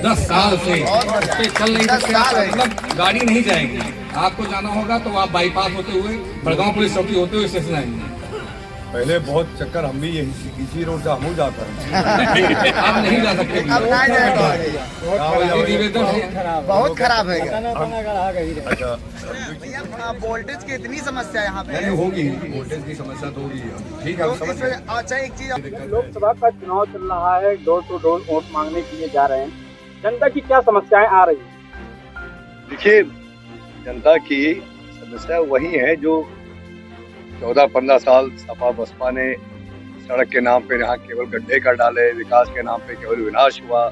10 साल से उस पे चल नहीं सकते, मतलब गाड़ी नहीं जाएगी। आपको जाना होगा तो आप बाईपास होते हुए बड़गांव पुलिस चौकी होते हुए स्टेशन आएंगे। पहले बहुत चक्कर हम भी इसी रोड से हम जाता है। आप नहीं जा सकते, बहुत खराब है। अच्छा, वोल्टेज की इतनी समस्या यहाँ पे नहीं होगी, वोल्टेज की समस्या तो होगी। ठीक है, समझ गए। अच्छा, एक चीज, लोकसभा का चुनाव चल रहा है, डोर टू डोर वोट मांगने के लिए जा रहे हैं। जनता की क्या समस्याएं आ रही हैं? देखिए, जनता की समस्या वही है जो 14-15 साल सपा बसपा ने सड़क के नाम पे यहाँ केवल गड्ढे कर डाले, विकास के नाम पे केवल विनाश हुआ।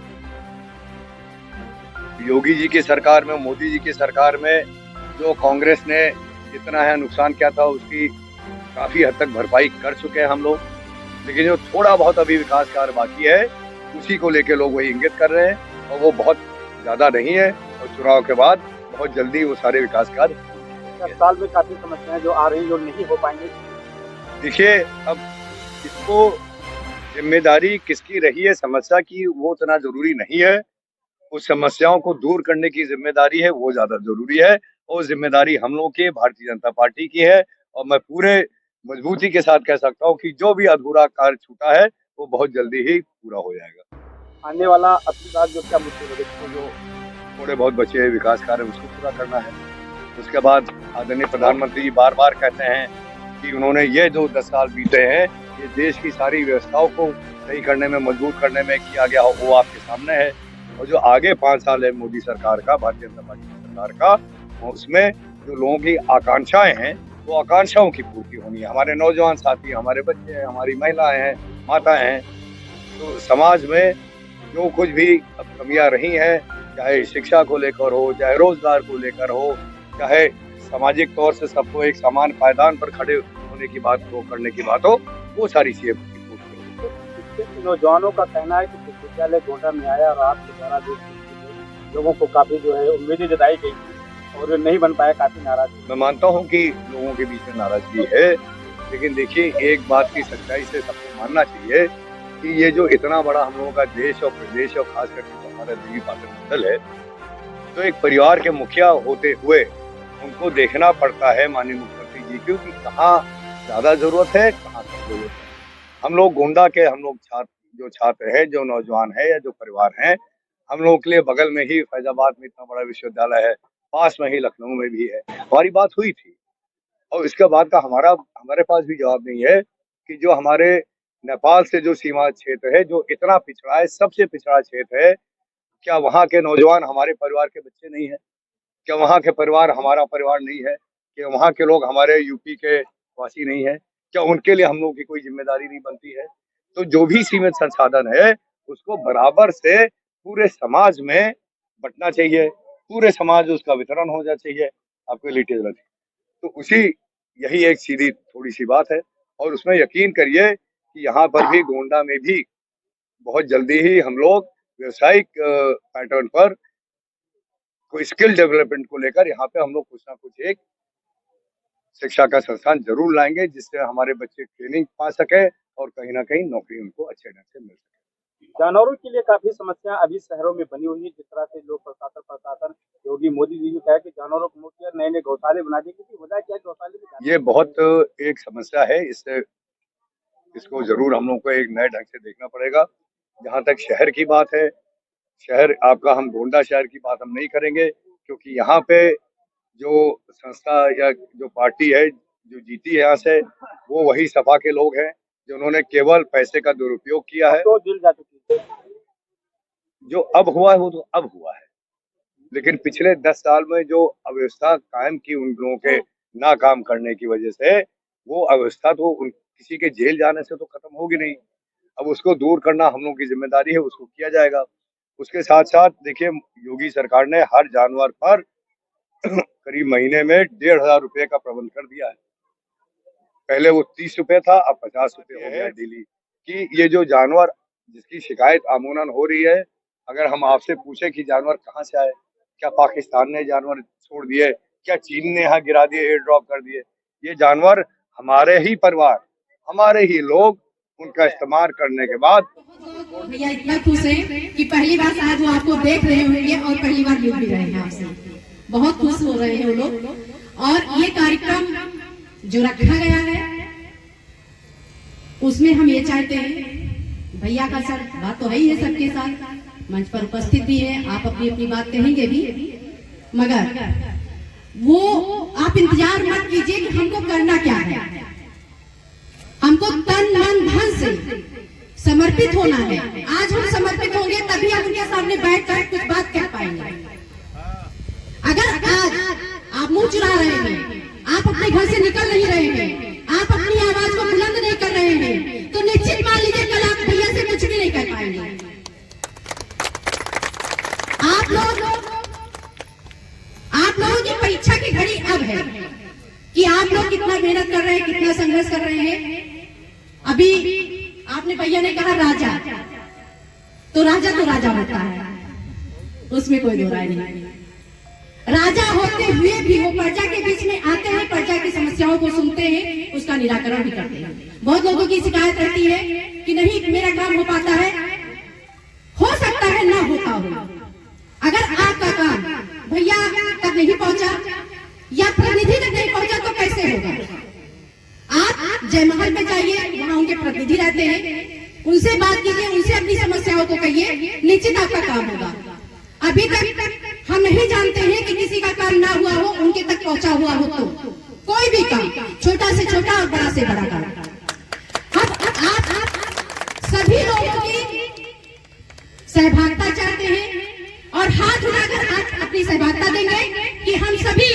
योगी जी की सरकार में, मोदी जी की सरकार में जो कांग्रेस ने जितना है नुकसान किया था, उसकी काफी हद तक भरपाई कर चुके हैं हम लोग। लेकिन जो थोड़ा बहुत अभी विकास कार्य बाकी है, उसी को लेके लोग वही इंगित कर रहे हैं, और वो बहुत ज्यादा नहीं है, और चुनाव के बाद बहुत जल्दी वो सारे विकास कार्य। साल में काफी समस्याएं जो आ रही जो नहीं हो पाएंगे। देखिए, अब इसको जिम्मेदारी किसकी रही है समस्या की, वो उतना जरूरी नहीं है। उस समस्याओं को दूर करने की जिम्मेदारी है, वो ज्यादा जरूरी है, और जिम्मेदारी हम लोगों की, भारतीय जनता पार्टी की है। और मैं पूरे मजबूती के साथ कह सकता हूँ कि जो भी अधूरा कार्य छूटा है वो बहुत जल्दी ही पूरा हो जाएगा। आने वाला अपनी बात जो क्या मुद्दे जो थोड़े बहुत बचे हैं विकास कार्य, उसको पूरा करना है। उसके बाद आदरणीय प्रधानमंत्री जी बार बार कहते हैं कि उन्होंने ये जो 10 साल बीते हैं, ये देश की सारी व्यवस्थाओं को सही करने में, मजबूत करने में किया गया हो, वो आपके सामने है। और जो आगे 5 साल है मोदी सरकार का, भारतीय जनता पार्टी सरकार का, उसमें जो लोगों की आकांक्षाएं हैं, वो आकांक्षाओं की पूर्ति होनी है। हमारे नौजवान साथी, हमारे बच्चे हैं, हमारी महिलाएं हैं, माताएं हैं, तो समाज में जो कुछ भी अब कमियां रही हैं, चाहे शिक्षा को लेकर हो, चाहे रोजगार को लेकर हो, चाहे सामाजिक तौर से सबको एक समान पायदान पर खड़े होने की बात हो, करने की बात हो, वो सारी चीजें नौजवानों का कहना है कि विश्वविद्यालय गोंडा में आया और आपके द्वारा लोगों को काफी जो है उम्मीदें जताई गई और नहीं बन पाया, काफी नाराजगी। मैं मानता हूँ कि लोगों के बीच में नाराजगी है, लेकिन देखिए, एक बात की सच्चाई से सबको मानना चाहिए कि ये जो इतना बड़ा हम लोगों का देश और प्रदेश और खास करके हमारा देवी पाटन मंडल है, तो एक परिवार के मुखिया होते हुए उनको देखना पड़ता है माननीय मुख्यमंत्री जी की, कि कहाँ ज्यादा जरूरत है, कहाँ कम जरूरत है। हम लोग गोंडा के, हम लोग छात्र हैं, जो नौजवान है या जो परिवार हैं, हम लोगों के लिए बगल में ही फैजाबाद में इतना बड़ा विश्वविद्यालय है, पास में ही लखनऊ में भी है। हमारी बात हुई थी, और इसके बाद का हमारे पास भी जवाब नहीं है कि जो हमारे नेपाल से जो सीमा क्षेत्र है, जो इतना पिछड़ा है, सबसे पिछड़ा क्षेत्र है, क्या वहाँ के नौजवान हमारे परिवार के बच्चे नहीं है? क्या वहाँ के परिवार हमारा परिवार नहीं है? क्या वहाँ के लोग हमारे यूपी के वासी नहीं है? क्या उनके लिए हम लोगों की कोई जिम्मेदारी नहीं बनती है? तो जो भी सीमित संसाधन है, उसको बराबर से पूरे समाज में बंटना चाहिए, पूरे समाज उसका वितरण हो जाना चाहिए। आपको लिटिल तो यही एक सीधी थोड़ी सी बात है, और उसमें यकीन करिए कि यहाँ पर भी गोंडा में भी बहुत जल्दी ही हम लोग व्यवसायिक पैटर्न पर कोई स्किल डेवलपमेंट को लेकर यहाँ पे हम लोग कुछ ना कुछ एक शिक्षा का संस्थान जरूर लाएंगे, जिससे हमारे बच्चे ट्रेनिंग पा सके और कहीं ना कहीं नौकरी उनको अच्छे ढंग से मिल सके। जानवरों के लिए काफी समस्या अभी शहरों में बनी हुई है। जिस तरह से लोग प्रशासन योगी मोदी जी ने कहा कि जानवरों को मुक्त कर नए गौशाले बना दिए, किसी वजह क्या गौशाले में ये बहुत एक समस्या है, इसको जरूर हम लोग को एक नए ढंग से देखना पड़ेगा। जहाँ तक शहर की बात है, शहर आपका, हम गोंडा शहर की बात हम नहीं करेंगे, क्योंकि यहाँ पे जो संस्था या जो पार्टी है जो जीती है यहाँ से, वो वही सपा के लोग हैं, जिन्होंने केवल पैसे का दुरुपयोग किया है। तो दिल जा चुकी है। जो अब हुआ है वो तो अब हुआ है, लेकिन पिछले 10 साल में जो अव्यवस्था कायम की उन लोगों के ना काम करने की वजह से, वो अव्यवस्था तो किसी के जेल जाने से तो खत्म होगी नहीं। अब उसको दूर करना हम लोगों की जिम्मेदारी है, उसको किया जाएगा। उसके साथ साथ देखिए, योगी सरकार ने हर जानवर पर करीब महीने में 1,500 रुपए का प्रबंध कर दिया है। पहले वो 30 रुपए था, अब 50 रुपए हो गया डेली। कि ये जो जानवर जिसकी शिकायत अमूनन हो रही है, अगर हम आपसे पूछे कि जानवर कहाँ से आए, क्या पाकिस्तान ने जानवर छोड़ दिए, क्या चीन ने यहाँ गिरा दिए, एयर ड्रॉप कर दिए? ये जानवर हमारे ही परिवार, हमारे ही लोग उनका इस्तेमाल करने के बाद भैया इतना खुश हैं कि पहली बार शायद वो आपको देख रहे होंगे और पहली बार मिल भी रहे हैं आपसे। बहुत खुश हो रहे हैं वो लोग। और ये कार्यक्रम जो रखा गया है उसमें हम ये चाहते हैं, भैया का सर बात तो है ही है सबके साथ, मंच पर उपस्थित भी है, आप अपनी अपनी बात कहेंगे भी, मगर वो आप इंतजार मत कीजिए कि हमको करना क्या है। हमको तन मन धन से समर्पित होना है। आज हम समर्पित होंगे तभी हम उनके सामने बैठ कर कुछ बात कह पाएंगे। अगर आज आप मुंह चुरा रहे हैं, आप अपने घर से निकल नहीं रहे हैं, आप अपनी आवाज को बुलंद नहीं कर रहे हैं, तो निश्चित मान लीजिए कल आप भैया से कुछ भी नहीं कर पाएंगे। आप लोगों की परीक्षा की घड़ी अब है कि आप लोग कितना मेहनत कर रहे हैं, कितना संघर्ष कर रहे हैं। अभी आपने भैया ने कहा राजा तो राजा होता है, उसमें कोई दो राय नहीं। राजा होते हुए भी वो प्रजा के बीच में आते हैं, प्रजा की समस्याओं को सुनते हैं, उसका निराकरण भी करते हैं। बहुत लोगों की शिकायत रहती है कि नहीं मेरा काम हो पाता है, हो सकता है ना होता हो। अगर आपका काम भैया तक नहीं पहुंचा या प्रतिनिधि तक नहीं पहुंचा तो कैसे होगा? आप जयमहल में जाइए, वहाँ उनके प्रतिनिधि रहते हैं, उनसे बात कीजिए, उनसे अपनी समस्याओं को कहिए, निश्चित आपका काम होगा। अभी तक हम नहीं जानते हैं कि किसी का काम ना हुआ हो, उनके तक पहुंचा हुआ हो तो कोई भी काम, छोटा से छोटा और बड़ा से बड़ा काम। आप सभी लोगों की सहभागिता चाहते हैं और हाथ उठाकर आप अपनी सहभागिता देंगे कि हम सभी